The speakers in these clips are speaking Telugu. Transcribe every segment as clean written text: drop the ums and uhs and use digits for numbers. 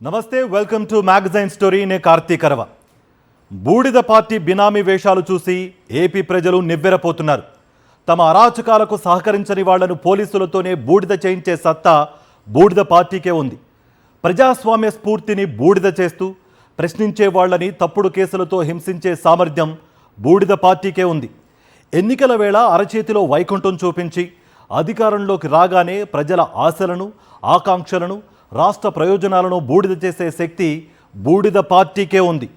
నమస్తే, వెల్కమ్ టు మ్యాగజైన్ స్టోరీ. నే కార్తీక్ అరవ. బూడిద పార్టీ బినామీ వేషాలు చూసి ఏపీ ప్రజలు నివ్వెరపోతున్నారు. తమ అరాచకాలకు సహకరించని వాళ్లను పోలీసులతోనే బూడిద చేయించే సత్తా బూడిద పార్టీకే ఉంది. ప్రజాస్వామ్య స్ఫూర్తిని బూడిద చేస్తూ ప్రశ్నించే వాళ్లని తప్పుడు కేసులతో హింసించే సామర్థ్యం బూడిద పార్టీకే ఉంది. ఎన్నికల వేళ అరచేతిలో వైకుంఠం చూపించి అధికారంలోకి రాగానే ప్రజల ఆశలను, ఆకాంక్షలను, రాష్ట్ర ప్రయోజనాలను బూడిద చేసే శక్తి బూడిద పార్టీకే ఉంది.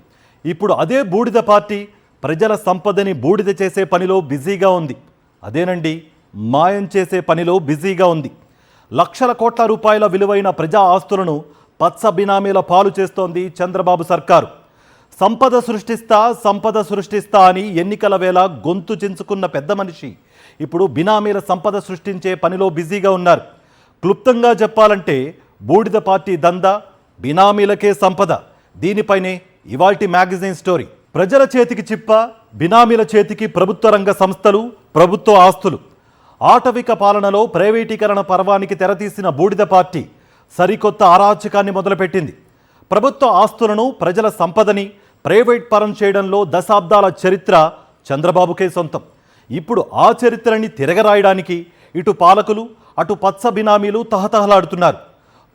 ఇప్పుడు అదే బూడిద పార్టీ ప్రజల సంపదని బూడిద చేసే పనిలో బిజీగా ఉంది. అదేనండి, మాయం చేసే పనిలో బిజీగా ఉంది. లక్షల కోట్ల రూపాయల విలువైన ప్రజా ఆస్తులను పచ్చ బినామీల పాలు చేస్తోంది చంద్రబాబు సర్కారు. సంపద సృష్టిస్తా అని ఎన్నికల వేళ గొంతు చించుకున్న పెద్ద మనిషి ఇప్పుడు బినామీల సంపద సృష్టించే పనిలో బిజీగా ఉన్నారు. క్లుప్తంగా చెప్పాలంటే బూడిద పార్టీ దందా, బినామీలకే సంపద. దీనిపైనే ఇవాల్టి మ్యాగజైన్ స్టోరీ. ప్రజల చేతికి చిప్ప, బినామీల చేతికి ప్రభుత్వ రంగ సంస్థలు, ప్రభుత్వ ఆస్తులు. ఆటవిక పాలనలో ప్రైవేటీకరణ పర్వానికి తెరతీసిన బూడిద పార్టీ సరికొత్త అరాచకాన్ని మొదలుపెట్టింది. ప్రభుత్వ ఆస్తులను, ప్రజల సంపదని ప్రైవేట్ పరం చేయడంలో దశాబ్దాల చరిత్ర చంద్రబాబుకే సొంతం. ఇప్పుడు ఆ చరిత్రని తిరగరాయడానికి ఇటు పాలకులు, అటు పచ్చ బినామీలు తహతహలాడుతున్నారు.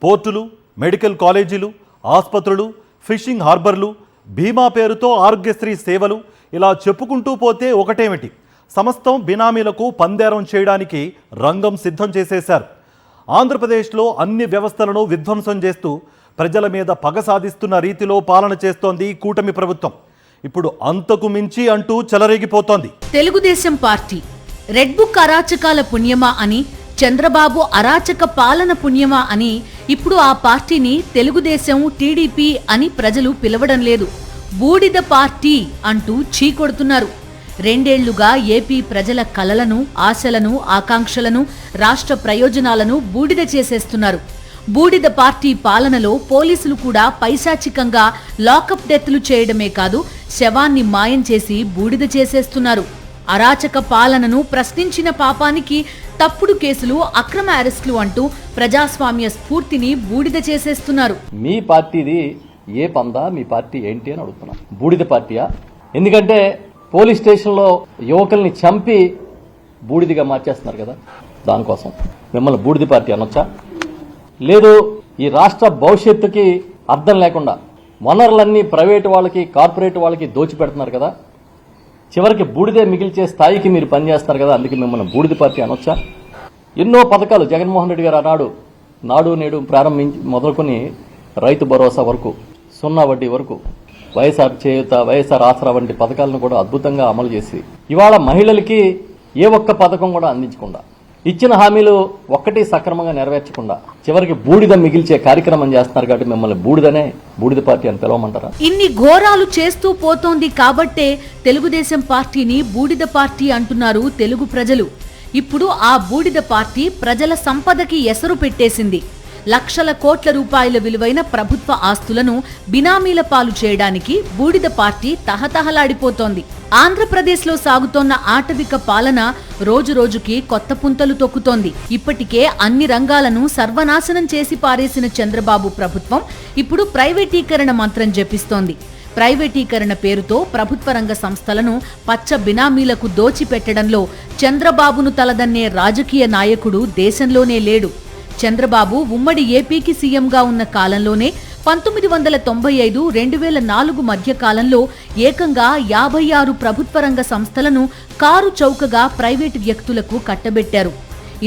పోర్టులు, మెడికల్ కాలేజీలు, ఆసుపత్రులు, ఫిషింగ్ హార్బర్లు, బీమా పేరుతో ఆరోగ్యశ్రీ సేవలు, ఇలా చెప్పుకుంటూ పోతే ఒకటేమిటి, సమస్తం బినామీలకు పందేరం చేయడానికి రంగం సిద్ధం చేసేశారు. ఆంధ్రప్రదేశ్లో అన్ని వ్యవస్థలను విధ్వంసం చేస్తూ ప్రజల మీద పగ సాధిస్తున్న రీతిలో పాలన చేస్తోంది కూటమి ప్రభుత్వం. ఇప్పుడు అంతకు మించి అంటూ చెలరేగిపోతోంది. తెలుగుదేశం పార్టీ రెడ్ బుక్ అరాచకాల పుణ్యమా అని, చంద్రబాబు అరాచక పాలన పుణ్యమా అని ఇప్పుడు ఆ పార్టీని తెలుగుదేశం, టీడీపీ అని ప్రజలు పిలవడం లేదు. బూడిద పార్టీ అంటూ చీకొడుతున్నారు. 2 ఏళ్లుగా ఏపీ ప్రజల కలలను, ఆశలను, ఆకాంక్షలను, రాష్ట్ర ప్రయోజనాలను బూడిద చేసేస్తున్నారు. బూడిద పార్టీ పాలనలో పోలీసులు కూడా పైశాచికంగా లాకప్ డెత్లు చేయడమే కాదు, శవాన్ని మాయం చేసి బూడిద చేసేస్తున్నారు. అరాచక పాలనను ప్రశ్నించిన పాపానికి తప్పుడు కేసులు, అక్రమ అరెస్టులు అంటూ ప్రజాస్వామ్య స్ఫూర్తిని బూడిద చేసేస్తున్నారు. మీ పార్టీది ఏ పందా, మీ పార్టీ ఏంటి అని అడుగుతున్నా. బూడిద పార్టీయా? ఎందుకంటే పోలీస్ స్టేషన్లో యువకుల్ని చంపి బూడిదిగా మార్చేస్తున్నారు కదా, దానికోసం మిమ్మల్ని బూడిద పార్టీ అనొచ్చా? లేదు, ఈ రాష్ట్ర భవిష్యత్తుకి అర్థం లేకుండా వనరులన్నీ ప్రైవేటు వాళ్ళకి, కార్పొరేట్ వాళ్ళకి దోచిపెడుతున్నారు కదా, చివరికి బూడిదే మిగిల్చే స్థాయికి మీరు పనిచేస్తున్నారు కదా, అందుకే మిమ్మల్ని బూడిద పార్టీ అనొచ్చా? ఎన్నో పథకాలు జగన్మోహన్ రెడ్డి గారు ఆనాడు నాడు నేడు ప్రారంభించి మొదలుకొని రైతు భరోసా వరకు, 0 వడ్డీ వరకు, వైఎస్ఆర్ చేయూత, వైఎస్ఆర్ ఆసరా వంటి పథకాలను కూడా అద్భుతంగా అమలు చేసి ఇవాళ మహిళలకి ఏ ఒక్క పథకం కూడా అందించకుండా, ఇచ్చిన హామీలు ఒక్కటి సక్రమంగా నెరవేర్చకుండా చివరికి బూడిద మిగిల్చే కార్యక్రమం చేస్తున్నారు. కాబట్టి మిమ్మల్ని బూడిద పార్టీ అని పిలవమంటారా? ఇన్ని ఘోరాలు చేస్తూ పోతోంది కాబట్టే తెలుగుదేశం పార్టీని బూడిద పార్టీ అంటున్నారు తెలుగు ప్రజలు. ఇప్పుడు ఆ బూడిద పార్టీ ప్రజల సంపదకి ఎసరు పెట్టేసింది. లక్షల కోట్ల రూపాయల విలువైన ప్రభుత్వ ఆస్తులను బినామీల పాలు చేయడానికి బూడిద పార్టీ తహతహలాడిపోతోంది. ఆంధ్రప్రదేశ్లో సాగుతోన్న ఆటవిక పాలన రోజురోజుకి కొత్త పుంతలు తొక్కుతోంది. ఇప్పటికే అన్ని రంగాలను సర్వనాశనం చేసి పారేసిన చంద్రబాబు ప్రభుత్వం ఇప్పుడు ప్రైవేటీకరణ మంత్రం జపిస్తోంది. ప్రైవేటీకరణ పేరుతో ప్రభుత్వ రంగ సంస్థలను పచ్చ బినామీలకు దోచిపెట్టడంలో చంద్రబాబును తలదన్నే రాజకీయ నాయకుడు దేశంలోనే లేడు. చంద్రబాబు ఉమ్మడి ఏపీకి సీఎంగా ఉన్న కాలంలోనే 1995, 2004 మధ్య కాలంలో ఏకంగా 56 ప్రభుత్వ రంగ సంస్థలను కారు చౌకగా ప్రైవేటు వ్యక్తులకు కట్టబెట్టారు.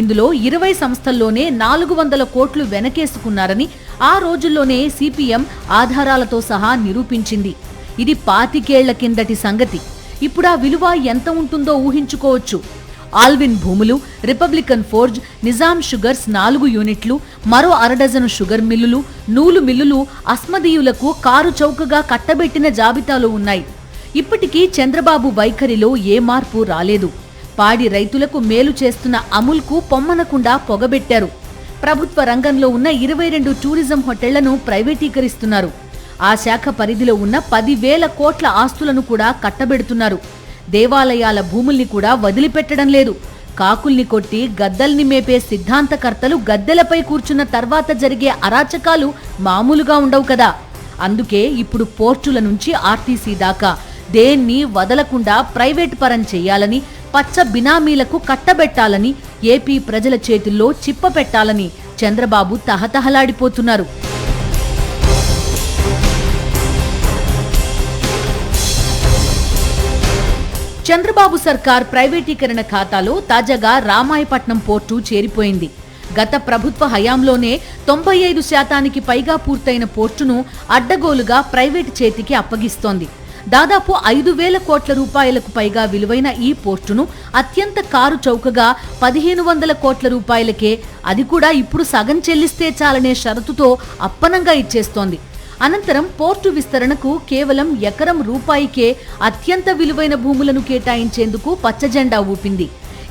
ఇందులో 20 సంస్థల్లోనే 400 కోట్లు వెనకేసుకున్నారని ఆ రోజుల్లోనే సిపిఎం ఆధారాలతో సహా నిరూపించింది. ఇది 25 ఏళ్ల కిందటి సంగతి. ఇప్పుడు ఆ విలువ ఎంత ఉంటుందో ఊహించుకోవచ్చు. ఆల్విన్ భూములు, రిపబ్లికన్ ఫోర్జ్, నిజాం షుగర్స్ 4 యూనిట్లు, మరో 1/2 డజను షుగర్ మిల్లులు, నూలు మిల్లులు అస్మదీయులకు కారు చౌకగా కట్టబెట్టిన జాబితాలో ఉన్నాయి. ఇప్పటికీ చంద్రబాబు వైఖరిలో ఏ మార్పు రాలేదు. పాడి రైతులకు మేలు చేస్తున్న అమూల్కు పొమ్మనకుండా పొగబెట్టారు. ప్రభుత్వ రంగంలో ఉన్న 22 టూరిజం హోటళ్లను ప్రైవేటీకరిస్తున్నారు. ఆ శాఖ పరిధిలో ఉన్న 10,000 కోట్ల ఆస్తులను కూడా కట్టబెడుతున్నారు. దేవాలయాల భూముల్ని కూడా వదిలిపెట్టడం లేదు. కాకుల్ని కొట్టి గద్దల్ని మేపే సిద్ధాంతకర్తలు గద్దెలపై కూర్చున్న తర్వాత జరిగే అరాచకాలు మామూలుగా ఉండవు కదా. అందుకే ఇప్పుడు పోర్టుల నుంచి ఆర్టీసీ దాకా దేన్ని వదలకుండా ప్రైవేట్ పరం చేయాలని, పచ్చ బినామీలకు కట్టబెట్టాలని, ఏపీ ప్రజల చేతుల్లో చిప్పపెట్టాలని చంద్రబాబు తహతహలాడిపోతున్నారు. చంద్రబాబు సర్కార్ ప్రైవేటీకరణ ఖాతాలో తాజాగా రామాయపట్నం పోర్టు చేరిపోయింది. గత ప్రభుత్వ హయాంలోనే 95% పైగా పూర్తయిన పోర్టును అడ్డగోలుగా ప్రైవేటు చేతికి అప్పగిస్తోంది. దాదాపు 5,000 కోట్ల రూపాయలకు పైగా విలువైన ఈ పోర్టును అత్యంత కారు చౌకగా 1,500 కోట్ల రూపాయలకే, అది కూడా ఇప్పుడు సగం చెల్లిస్తే చాలనే షరతుతో అప్పనంగా ఇచ్చేస్తోంది. అనంతరం పోర్టు విస్తరణకు కేవలం ఎకరం రూపాయికే అత్యంత విలువైన భూములను కేటాయించేందుకు పచ్చజెండా ఊపింది.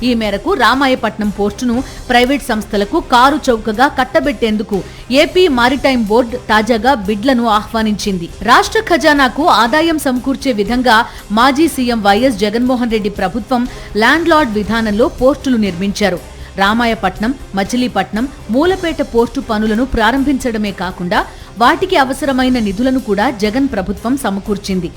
ఈ మేరకు రామాయపట్నం పోర్టును ప్రైవేట్ సంస్థలకు కారు చౌకగా కట్టబెట్టేందుకు ఏపీ మారిటైమ్ బోర్డు తాజాగా బిడ్లను ఆహ్వానించింది. రాష్ట్ర ఖజానాకు ఆదాయం సమకూర్చే విధంగా మాజీ సీఎం వైఎస్ జగన్మోహన్ రెడ్డి ప్రభుత్వం ల్యాండ్ లార్డ్ విధానంలో పోర్టులు నిర్మించారు. రామాయపట్నం, మచిలీపట్నం, మూలపేట పోర్టు పనులను ప్రారంభించడమే కాకుండా వాటికి అవసరమైన నిధులను కూడా జగన్ ప్రభుత్వం సమకూర్చింది.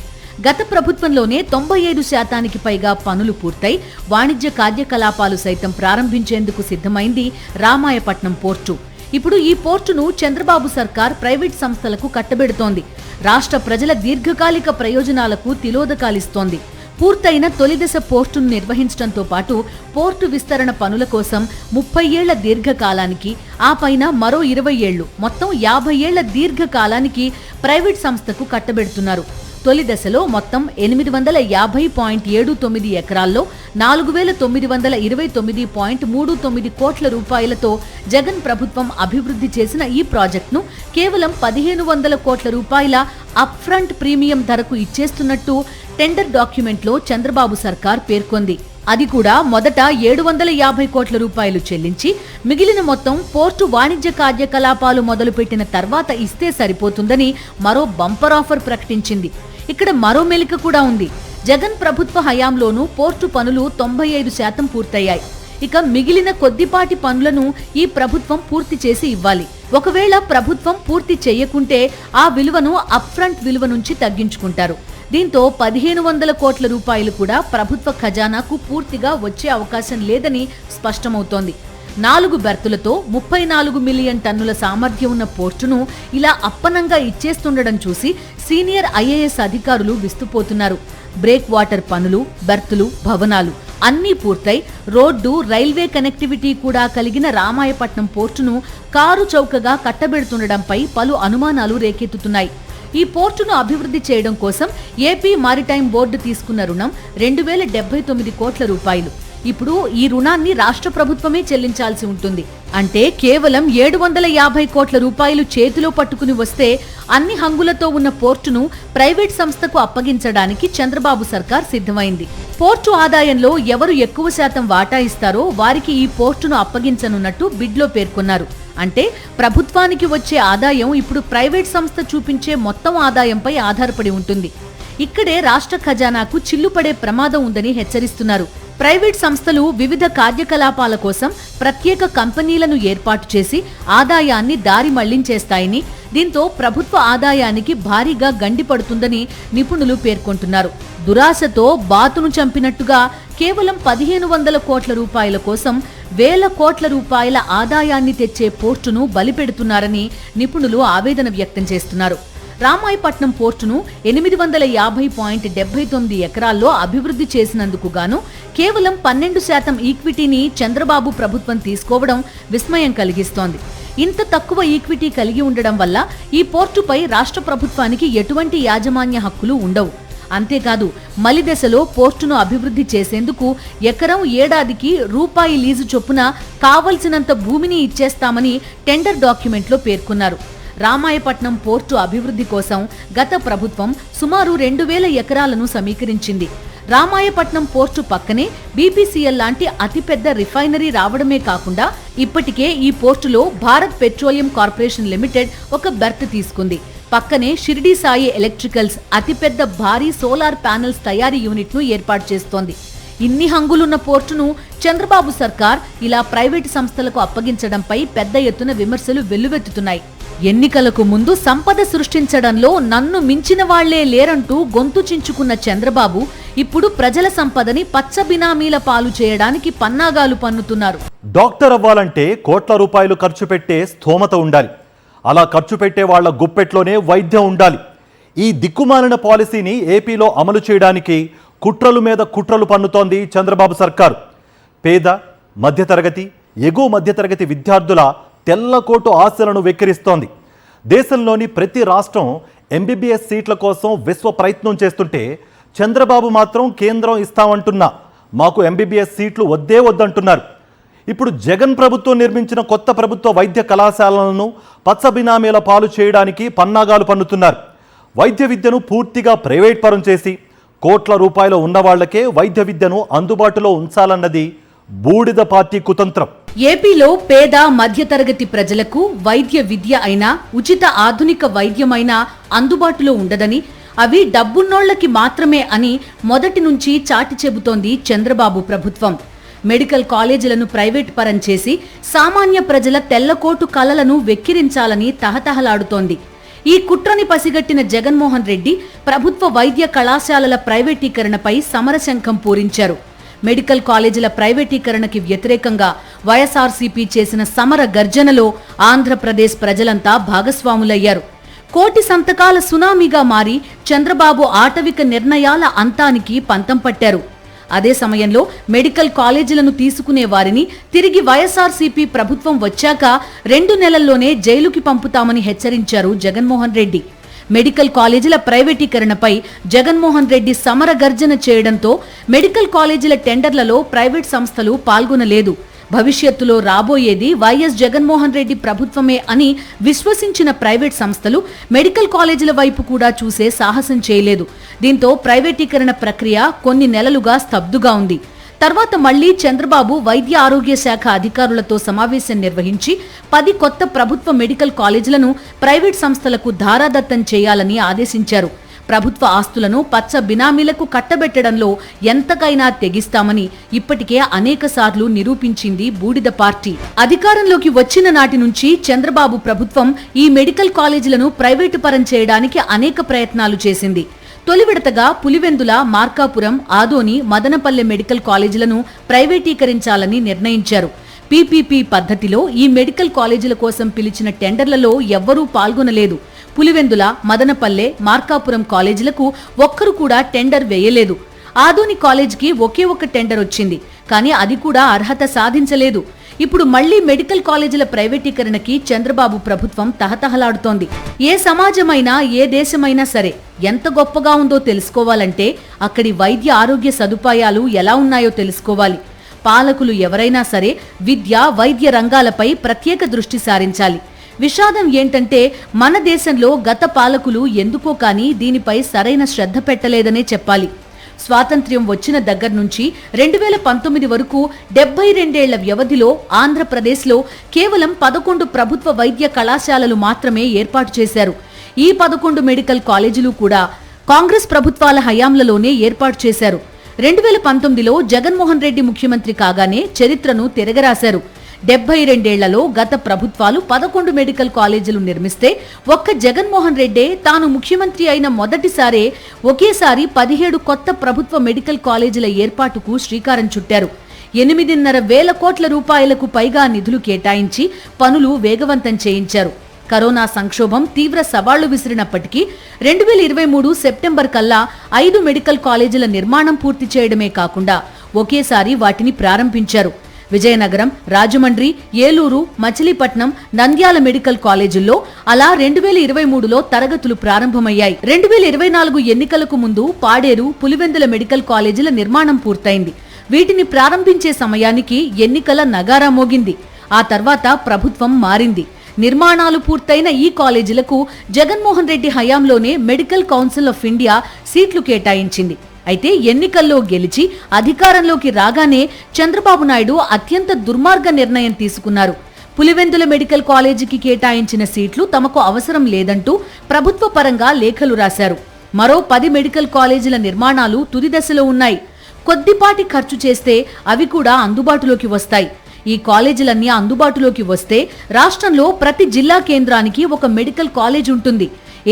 గత ప్రభుత్వంలోనే 95% పైగా పనులు పూర్తయి వాణిజ్య కార్యకలాపాలు సైతం ప్రారంభించేందుకు సిద్ధమైంది రామాయపట్నం పోర్టు. ఇప్పుడు ఈ పోర్టును చంద్రబాబు సర్కార్ ప్రైవేట్ సంస్థలకు కట్టబెడుతోంది. రాష్ట్ర ప్రజల దీర్ఘకాలిక ప్రయోజనాలకు తిలోదకాలిస్తోంది. పూర్తయిన తొలిదశ పోర్టును నిర్వహించడంతో పాటు పోర్టు విస్తరణ పనుల కోసం 30 ఏళ్ల దీర్ఘకాలానికి, ఆ పైన మరో 20 ఏళ్లు, మొత్తం 50 ఏళ్ల దీర్ఘకాలానికి ప్రైవేట్ సంస్థకు కట్టబెడుతున్నారు. తొలి దశలో మొత్తం 850.79 ఎకరాల్లో 4,929.39 కోట్ల రూపాయలతో జగన్ ప్రభుత్వం అభివృద్ధి చేసిన ఈ ప్రాజెక్టును కేవలం 1,500 కోట్ల రూపాయల అప్ఫ్రంట్ ప్రీమియం ధరకు ఇచ్చేస్తున్నట్టు టెండర్ డాక్యుమెంట్లో చంద్రబాబు సర్కార్ పేర్కొంది. అది కూడా మొదట 750 కోట్ల రూపాయలు చెల్లించి మిగిలిన మొత్తం పోర్టు వాణిజ్య కార్యకలాపాలు మొదలుపెట్టిన తర్వాత ఇస్తే సరిపోతుందని మరో బంపర్ ఆఫర్ ప్రకటించింది. ఇక్కడ మరో మెలిక కూడా ఉంది. జగన్ ప్రభుత్వ హయాంలోనూ పోర్టు పనులు 95% పూర్తయ్యాయి. ఇక మిగిలిన కొద్దిపాటి పనులను ఈ ప్రభుత్వం పూర్తి చేసి ఇవ్వాలి. ఒకవేళ ప్రభుత్వం పూర్తి చేయకుంటే ఆ విలువను అప్ఫ్రంట్ విలువ నుంచి తగ్గించుకుంటారు. దీంతో 1,500 కోట్ల రూపాయలు కూడా ప్రభుత్వ ఖజానాకు పూర్తిగా వచ్చే అవకాశం లేదని స్పష్టమవుతోంది. 4 బెర్తులతో 34 మిలియన్ టన్నుల సామర్థ్యం ఉన్న పోర్టును ఇలా అప్పనంగా ఇచ్చేస్తుండడం చూసి సీనియర్ ఐఏఎస్ అధికారులు విస్తుపోతున్నారు. బ్రేక్ వాటర్ పనులు, బెర్తులు, భవనాలు అన్నీ పూర్తయి రోడ్డు, రైల్వే కనెక్టివిటీ కూడా కలిగిన రామాయపట్నం పోర్టును కారు చౌకగా కట్టబెడుతుండడంపై పలు అనుమానాలు రేకెత్తుతున్నాయి. ఈ పోర్టును అభివృద్ధి చేయడం కోసం ఏపీ మారిటైమ్ బోర్డు తీసుకున్న రుణం 2,079 కోట్ల రూపాయలు. ఇప్పుడు ఈ రుణాన్ని రాష్ట్ర ప్రభుత్వమే చెల్లించాల్సి ఉంటుంది. అంటే కేవలం 750 కోట్ల రూపాయలు చేతిలో పట్టుకుని వస్తే అన్ని హంగులతో ఉన్న పోర్టును ప్రైవేట్ సంస్థకు అప్పగించడానికి చంద్రబాబు సర్కార్ సిద్ధమైంది. పోర్టు ఆదాయంలో ఎవరు ఎక్కువ శాతం వాటా ఇస్తారో వారికి ఈ పోర్టును అప్పగించనున్నట్టు బిడ్లో పేర్కొన్నారు. అంటే ప్రభుత్వానికి వచ్చే ఆదాయం ఇప్పుడు ప్రైవేట్ సంస్థ చూపించే మొత్తం ఆదాయంపై ఆధారపడి ఉంటుంది. ఇక్కడే రాష్ట్ర ఖజానాకు చిల్లుపడే ప్రమాదం ఉందని హెచ్చరిస్తున్నారు. ప్రైవేట్ సంస్థలు వివిధ కార్యకలాపాల కోసం ప్రత్యేక కంపెనీలను ఏర్పాటు చేసి ఆదాయాన్ని దారి మళ్లించేస్తాయని, దీంతో ప్రభుత్వ ఆదాయానికి భారీగా గండిపడుతుందని నిపుణులు పేర్కొంటున్నారు. దురాశతో బాతును చంపినట్టుగా కేవలం 1,500 కోట్ల రూపాయల కోసం వేల కోట్ల రూపాయల ఆదాయాన్ని తెచ్చే పోర్టును బలిపెడుతున్నారని నిపుణులు ఆవేదన వ్యక్తం చేస్తున్నారు. రామాయపట్నం పోర్టును 850.79 ఎకరాల్లో అభివృద్ధి చేసినందుకు గాను కేవలం 12% ఈక్విటీని చంద్రబాబు ప్రభుత్వం తీసుకోవడం విస్మయం కలిగిస్తోంది. ఇంత తక్కువ ఈక్విటీ కలిగి ఉండడం వల్ల ఈ పోర్టుపై రాష్ట్ర ప్రభుత్వానికి ఎటువంటి యాజమాన్య హక్కులు ఉండవు. అంతేకాదు మలి దశలో పోర్టును అభివృద్ధి చేసేందుకు ఎకరం ఏడాదికి రూపాయి లీజు చొప్పున కావలసినంత భూమిని ఇచ్చేస్తామని టెండర్ డాక్యుమెంట్లో పేర్కొన్నారు. రామాయపట్నం పోర్టు అభివృద్ధి కోసం గత ప్రభుత్వం సుమారు 2,000 ఎకరాలను సమీకరించింది. రామాయపట్నం పోర్టు పక్కనే బీపీసీఎల్ లాంటి అతిపెద్ద రిఫైనరీ రావడమే కాకుండా ఇప్పటికే ఈ పోర్టులో భారత్ పెట్రోలియం కార్పొరేషన్ లిమిటెడ్ ఒక బెర్త్ తీసుకుంది. పక్కనే షిరిడి సాయి ఎలక్ట్రికల్స్ అతిపెద్ద భారీ సోలార్ ప్యానెల్స్ తయారీ యూనిట్ను ఏర్పాటు చేస్తోంది. ఇన్ని హంగులున్న పోర్టును చంద్రబాబు సర్కార్ ఇలా ప్రైవేటు సంస్థలకు అప్పగించడంపై పెద్ద ఎత్తున విమర్శలు వెల్లువెత్తుతున్నాయి. ఎన్నికలకు ముందు సంపద సృష్టించడంలో నన్ను మించిన వాళ్లే లేరంటూ గొంతు చించుకున్న చంద్రబాబు ఇప్పుడు ప్రజల సంపదని పచ్చ బినామీల పాలు చేయడానికి పన్నాగాలు పన్నుతున్నారు. డాక్టర్ అవ్వాలంటే కోట్ల రూపాయలు ఖర్చు పెట్టే స్థోమత ఉండాలి. అలా ఖర్చు పెట్టే వాళ్ల గుప్పెట్లోనే వైద్యం ఉండాలి. ఈ దిక్కుమాలిన పాలసీని ఏపీలో అమలు చేయడానికి కుట్రలు మీద కుట్రలు పన్నుతోంది చంద్రబాబు సర్కారు. పేద, మధ్యతరగతి, ఎగువ మధ్యతరగతి విద్యార్థుల తెల్లకోటు ఆశలను వెక్కిరిస్తోంది. దేశంలోని ప్రతి రాష్ట్రం ఎంబీబీఎస్ సీట్ల కోసం విశ్వ ప్రయత్నం చేస్తుంటే చంద్రబాబు మాత్రం కేంద్రం ఇస్తామంటున్నా మాకు ఎంబీబీఎస్ సీట్లు వద్దే వద్దంటున్నారు. ఇప్పుడు జగన్ ప్రభుత్వం నిర్మించిన కొత్త ప్రభుత్వ వైద్య కళాశాలలను పచ్చ బినామీల పాలు చేయడానికి పన్నాగాలు పన్నుతున్నారు. వైద్య విద్యను పూర్తిగా ప్రైవేట్ పరం చేసి కోట్ల రూపాయలు ఉన్నవాళ్లకే వైద్య విద్యను అందుబాటులో ఉంచాలన్నది బూడిద పార్టీ కుతంత్రం. ఏపీలో పేద మధ్యతరగతి ప్రజలకు వైద్య విద్య అయినా ఉచిత ఆధునిక వైద్యమైనా అందుబాటులో ఉండదని, అవి డబ్బున్నోళ్లకి మాత్రమే అని మొదటి నుంచి చాటి చెబుతోంది చంద్రబాబు ప్రభుత్వం. మెడికల్ కాలేజీలను ప్రైవేట్ పరం చేసి సామాన్య ప్రజల తెల్లకోటు కలలను వెక్కిరించాలని తహతహలాడుతోంది. ఈ కుట్రని పసిగట్టిన జగన్మోహన్ రెడ్డి ప్రభుత్వ వైద్య కళాశాలల ప్రైవేటీకరణపై సమరశంఖం పూరించారు. మెడికల్ కాలేజీల ప్రైవేటీకరణకి వ్యతిరేకంగా వైఎస్ఆర్సీపీ చేసిన సమర గర్జనలో ఆంధ్రప్రదేశ్ ప్రజలంతా భాగస్వాములయ్యారు. కోటి సంతకాల సునామీగా మారి చంద్రబాబు ఆటవిక నిర్ణయాల అంతానికి పంతం పట్టారు. అదే సమయంలో మెడికల్ కాలేజీలను తీసుకునే వారిని తిరిగి వైఎస్ఆర్సీపీ ప్రభుత్వం వచ్చాక 2 నెలల్లోనే జైలుకి పంపుతామని హెచ్చరించారు జగన్మోహన్ రెడ్డి. మెడికల్ కాలేజీల ప్రైవేటీకరణపై జగన్మోహన్ రెడ్డి సమర గర్జన చేయడంతో మెడికల్ కాలేజీల టెండర్లలో ప్రైవేట్ సంస్థలు పాల్గొనలేదు. భవిష్యత్తులో రాబోయేది వైఎస్ జగన్మోహన్ రెడ్డి ప్రభుత్వమే అని విశ్వసించిన ప్రైవేట్ సంస్థలు మెడికల్ కాలేజీల వైపు కూడా చూసే సాహసం చేయలేదు. దీంతో ప్రైవేటీకరణ ప్రక్రియ కొన్ని నెలలుగా స్తబ్దుగా ఉంది. తర్వాత మళ్లీ చంద్రబాబు వైద్య ఆరోగ్య శాఖ అధికారులతో సమావేశం నిర్వహించి 10 కొత్త ప్రభుత్వ మెడికల్ కాలేజీలను ప్రైవేట్ సంస్థలకు ధారాదత్తం చేయాలని ఆదేశించారు. ప్రభుత్వ ఆస్తులను పచ్చ బినామీలకు కట్టబెట్టడంలో ఎంతకైనా తెగిస్తామని ఇప్పటికే అనేకసార్లు నిరూపించింది బూడిద పార్టీ. అధికారంలోకి వచ్చిన నాటి నుంచి చంద్రబాబు ప్రభుత్వం ఈ మెడికల్ కాలేజీలను ప్రైవేటు పరం చేయడానికి అనేక ప్రయత్నాలు చేసింది. తొలి విడతగా పులివెందుల, మార్కాపురం, ఆదోని, మదనపల్లె మెడికల్ కాలేజీలను ప్రైవేటీకరించాలని నిర్ణయించారు. పీపీపీ పద్ధతిలో ఈ మెడికల్ కాలేజీల కోసం పిలిచిన టెండర్లలో ఎవ్వరూ పాల్గొనలేదు. పులివెందుల, మదనపల్లె, మార్కాపురం కాలేజీలకు ఒక్కరు కూడా టెండర్ వేయలేదు. ఆదోని కాలేజీకి ఒకే ఒక్క టెండర్ వచ్చింది, కానీ అది కూడా అర్హత సాధించలేదు. ఇప్పుడు మళ్లీ మెడికల్ కాలేజీల ప్రైవేటీకరణకి చంద్రబాబు ప్రభుత్వం తహతహలాడుతోంది. ఏ సమాజమైనా, ఏ దేశమైనా సరే ఎంత గొప్పగా ఉందో తెలుసుకోవాలంటే అక్కడి వైద్య ఆరోగ్య సదుపాయాలు ఎలా ఉన్నాయో తెలుసుకోవాలి. పాలకులు ఎవరైనా సరే విద్య, వైద్య రంగాలపై ప్రత్యేక దృష్టి సారించాలి. విషాదం ఏంటంటే మన దేశంలో గత పాలకులు ఎందుకో కానీ దీనిపై సరైన శ్రద్ధ పెట్టలేదనే చెప్పాలి. స్వాతంత్ర్యం వచ్చిన దగ్గర నుంచి 2019 వరకు 72 ఏళ్ల వ్యవధిలో ఆంధ్రప్రదేశ్లో కేవలం 11 ప్రభుత్వ వైద్య కళాశాలలు మాత్రమే ఏర్పాటు చేశారు. ఈ 11 మెడికల్ కాలేజీలు కూడా కాంగ్రెస్ ప్రభుత్వాల హయాంలలోనే ఏర్పాటు చేశారు. 2019లో జగన్మోహన్ రెడ్డి ముఖ్యమంత్రి కాగానే చరిత్రను తిరగరాశారు. 72 ఏళ్లలో గత ప్రభుత్వాలు 11 మెడికల్ కాలేజీలు నిర్మిస్తే ఒక్క జగన్మోహన్ రెడ్డే తాను ముఖ్యమంత్రి అయిన మొదటిసారే ఒకేసారి 17 కొత్త ప్రభుత్వ మెడికల్ కాలేజీల ఏర్పాటుకు శ్రీకారం చుట్టారు. 8.5 కోట్ల రూపాయలకు పైగా నిధులు కేటాయించి పనులు వేగవంతం చేయించారు. కరోనా సంక్షోభం తీవ్ర సవాళ్లు విసిరినప్పటికీ 2023 సెప్టెంబర్ కల్లా 5 మెడికల్ కాలేజీల నిర్మాణం పూర్తి చేయడమే కాకుండా ఒకేసారి వాటిని ప్రారంభించారు. విజయనగరం, రాజమండ్రి, ఏలూరు, మచిలీపట్నం, నంద్యాల మెడికల్ కాలేజీల్లో అలా 2023లో తరగతులు ప్రారంభమయ్యాయి. 2024 ఎన్నికలకు ముందు పాడేరు, పులివెందుల మెడికల్ కాలేజీల నిర్మాణం పూర్తయింది. వీటిని ప్రారంభించే సమయానికి ఎన్నికల నగారా మోగింది. ఆ తర్వాత ప్రభుత్వం మారింది. నిర్మాణాలు పూర్తయిన ఈ కాలేజీలకు జగన్మోహన్ రెడ్డి హయాంలోనే మెడికల్ కౌన్సిల్ ఆఫ్ ఇండియా సీట్లు కేటాయించింది. అయితే ఎన్నికల్లో గెలిచి అధికారంలోకి రాగానే చంద్రబాబు నాయుడు అత్యంత దుర్మార్గ నిర్ణయం తీసుకున్నారు. పులివెందుల మెడికల్ కాలేజీకి కేటాయించిన సీట్లు తమకు అవసరం లేదంటూ ప్రభుత్వ పరంగా లేఖలు రాశారు. మరో 10 మెడికల్ కాలేజీల నిర్మాణాలు తుది దశలో ఉన్నాయి. కొద్దిపాటి ఖర్చు చేస్తే అవి కూడా అందుబాటులోకి వస్తాయి. ఈ కాలేజీలన్నీ అందుబాటులోకి వస్తే రాష్ట్రంలో ప్రతి జిల్లా కేంద్రానికి ఒక మెడికల్ కాలేజ్ ఉంటుంది.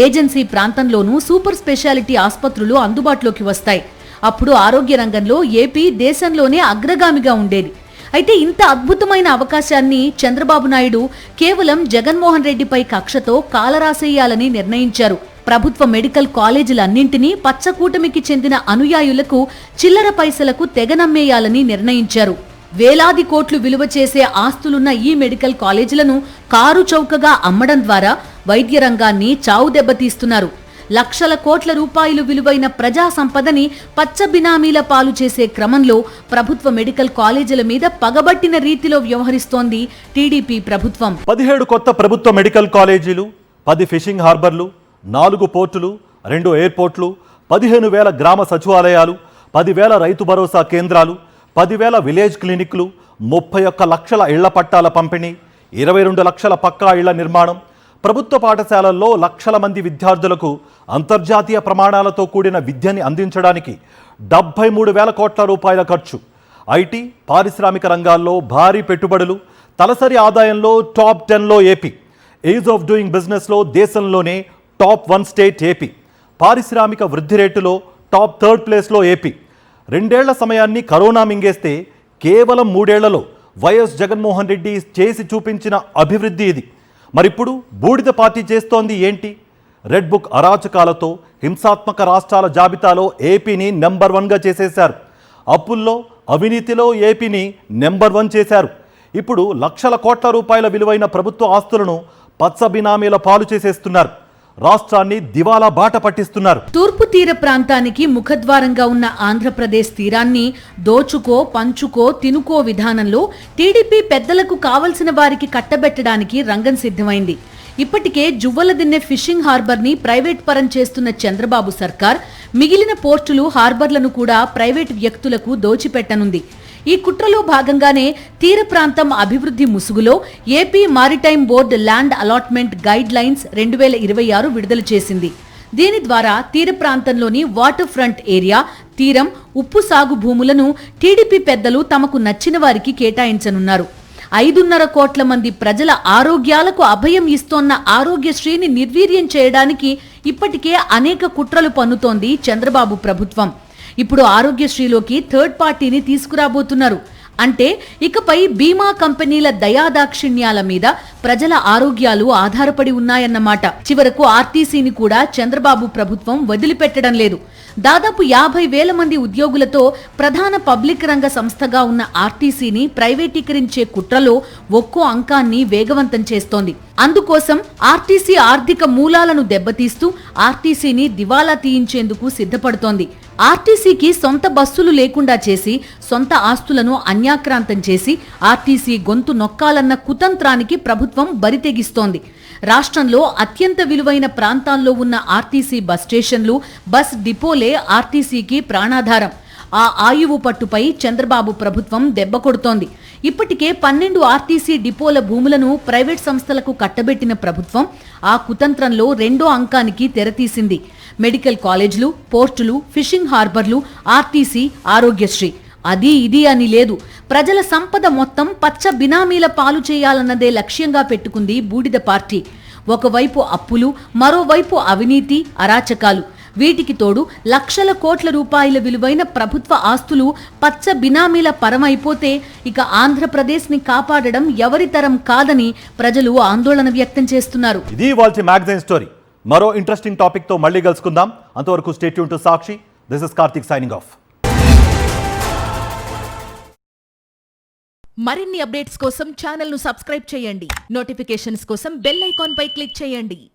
ఏజెన్సీ ప్రాంతంలోనూ సూపర్ స్పెషాలిటీ ఆసుపత్రులు అందుబాటులోకి వస్తాయి. అప్పుడు ఆరోగ్య రంగంలో ఏపీ దేశంలోనే అగ్రగామిగా ఉండేది. అయితే ఇంత అద్భుతమైన అవకాశాన్ని చంద్రబాబు నాయుడు కేవలం జగన్మోహన్ రెడ్డిపై కక్షతో కాలరాసేయాలని నిర్ణయించారు. ప్రభుత్వ మెడికల్ కాలేజీలన్నింటినీ పచ్చకూటమికి చెందిన అనుయాయులకు చిల్లర పైసలకు తెగనమ్మేయాలని నిర్ణయించారు. వేలాది కోట్లు విలువ చేసే ఆస్తులున్న ఈ మెడికల్ కాలేజీలను కారు చౌకగా అమ్మడం ద్వారా వైద్య రంగాన్ని చావు దెబ్బతీస్తున్నారు. లక్షల కోట్ల రూపాయలు విలువైన ప్రజా సంపదని పచ్చ బినామీల పాలు చేసే క్రమంలో ప్రభుత్వ మెడికల్ కాలేజీల మీద పగబట్టిన రీతిలో వ్యవహరిస్తోంది టీడీపీ ప్రభుత్వం. 17 కొత్త ప్రభుత్వ మెడికల్ కాలేజీలు, 10 ఫిషింగ్ హార్బర్లు, 4 పోర్టులు, 2 ఎయిర్పోర్ట్లు, 15,000 గ్రామ సచివాలయాలు, 10,000 రైతు భరోసా కేంద్రాలు, 10,000 విలేజ్ క్లినిక్లు, 31 లక్షల ఇళ్ల పట్టాల పంపిణీ, 22 లక్షల పక్కా ఇళ్ల నిర్మాణం, ప్రభుత్వ పాఠశాలల్లో లక్షల మంది విద్యార్థులకు అంతర్జాతీయ ప్రమాణాలతో కూడిన విద్యని అందించడానికి 73,000 కోట్ల రూపాయల ఖర్చు, ఐటీ, పారిశ్రామిక రంగాల్లో భారీ పెట్టుబడులు, తలసరి ఆదాయంలో టాప్ 10లో ఏపీ, ఈజ్ ఆఫ్ డూయింగ్ బిజినెస్లో దేశంలోనే టాప్ 1 స్టేట్ ఏపీ, పారిశ్రామిక వృద్ధి రేటులో టాప్ 3rd ప్లేస్లో ఏపీ. 2 ఏళ్ల సమయాన్ని కరోనా మింగేస్తే కేవలం 3 ఏళ్లలో వైఎస్ జగన్మోహన్ రెడ్డి చేసి చూపించిన అభివృద్ధి ఇది. మరిప్పుడు బూడిద పార్టీ చేస్తోంది ఏంటి? రెడ్ బుక్ అరాచకాలతో హింసాత్మక రాష్ట్రాల జాబితాలో ఏపీని నెంబర్ 1గా చేసేశారు. అప్పుల్లో, అవినీతిలో ఏపీని నెంబర్ 1 చేశారు. ఇప్పుడు లక్షల కోట్ల రూపాయల విలువైన ప్రభుత్వ ఆస్తులను పచ్చ బినామీల పాలు చేసేస్తున్నారు. రాష్ట్రాన్ని దివాలా బాట పట్టిస్తున్నారు. తూర్పు తీర ప్రాంతానికి ముఖద్వారంగా ఉన్న ఆంధ్రప్రదేశ్ తీరాన్ని దోచుకో, పంచుకో, తినుకో విధానంలో టీడీపీ పెద్దలకు కావలసిన వారికి కట్టబెట్టడానికి రంగం సిద్ధమైంది. ఇప్పటికే జువ్వలదిన్నె ఫిషింగ్ హార్బర్ని ప్రైవేట్ పరం చేస్తున్న చంద్రబాబు సర్కార్ మిగిలిన పోర్టులు, హార్బర్లను కూడా ప్రైవేట్ వ్యక్తులకు దోచిపెట్టనుంది. ఈ కుట్రలో భాగంగానే తీర ప్రాంతం అభివృద్ధి ముసుగులో AP maritime board land allotment guide lines 2026 విడుదల చేసింది. దీని ద్వారా తీర ప్రాంతంలోని వాటర్ ఫ్రంట్ ఏరియా, తీరం, ఉప్పు సాగు భూములను టీడీపీ పెద్దలు తమకు నచ్చిన వారికి కేటాయించనున్నారు. 5.5 కోట్ల మంది ప్రజల ఆరోగ్యాలకు అభయం ఇస్తోన్న ఆరోగ్యశ్రీని నిర్వీర్యం చేయడానికి ఇప్పటికే అనేక కుట్రలు పన్నుతోంది చంద్రబాబు ప్రభుత్వం. ఇప్పుడు ఆరోగ్యశ్రీలోకి 3rd పార్టీని తీసుకురాబోతున్నారు. అంటే ఇకపై బీమా కంపెనీల దయాదాక్షిణ్యాల మీద ప్రజల ఆరోగ్యాలు ఆధారపడి ఉన్నాయన్నమాట. చివరకు ఆర్టీసీని కూడా చంద్రబాబు ప్రభుత్వం వదిలిపెట్టడం లేదు. దాదాపు 50,000 మంది ఉద్యోగులతో ప్రధాన పబ్లిక్ రంగ సంస్థగా ఉన్న ఆర్టీసీని ప్రైవేటీకరించే కుట్రలో ఒక్కో అంకాన్ని వేగవంతం చేస్తోంది. అందుకోసం ఆర్టీసీ ఆర్థిక మూలాలను దెబ్బతీస్తూ ఆర్టీసీని దివాలా తీయించేందుకు సిద్ధపడుతోంది. ఆర్టీసీకి సొంత బస్సులు లేకుండా చేసి, సొంత ఆస్తులను అన్యాక్రాంతం చేసి ఆర్టీసీ గొంతు నొక్కాలన్న కుతంత్రానికి ప్రభుత్వం బరితెగిస్తోంది. రాష్ట్రంలో అత్యంత విలువైన ప్రాంతాల్లో ఉన్న ఆర్టీసీ బస్ స్టేషన్లు, బస్ డిపోలే ఆర్టీసీకి ప్రాణాధారం. ఆ ఆయువు పట్టుపై చంద్రబాబు ప్రభుత్వం దెబ్బ కొడుతోంది. ఇప్పటికే 12 ఆర్టీసీ డిపోల భూములను ప్రైవేట్ సంస్థలకు కట్టబెట్టిన ప్రభుత్వం ఆ కుతంత్రంలో 2వ అంకానికి తెరతీసింది. మెడికల్ కాలేజీలు, పోర్టులు, ఫిషింగ్ హార్బర్లు, ఆర్టీసీ, ఆరోగ్యశ్రీ, అది ఇది అని లేదు. ప్రజల సంపద మొత్తం పచ్చ బినామీల పాలు చేయాలన్నదే లక్ష్యంగా పెట్టుకుంది బూడిద పార్టీ. ఒకవైపు అప్పులు, మరోవైపు అవినీతి, అరాచకాలు. వీటికి తోడు లక్షల కోట్ల రూపాయల విలువైన ప్రభుత్వ ఆస్తులు పచ్చ బినామీల పరమైపోతే ఇక ఆంధ్రప్రదేశ్ని కాపాడడం ఎవరితరం కాదని ప్రజలు ఆందోళన వ్యక్తం చేస్తున్నారు. ఇది వాల్టి మ్యాగజైన్ స్టోరీ. మరో ఇంట్రెస్టింగ్ టాపిక్ తో మళ్ళీ కలుసుకుందాం. అంతవరకు stay tune to Sakshi. This is Karthik signing off. మరిన్ని అప్డేట్స్ కోసం ఛానల్ ను సబ్స్క్రైబ్ చేయండి. నోటిఫికేషన్స్ కోసం బెల్ ఐకాన్ పై క్లిక్ చేయండి.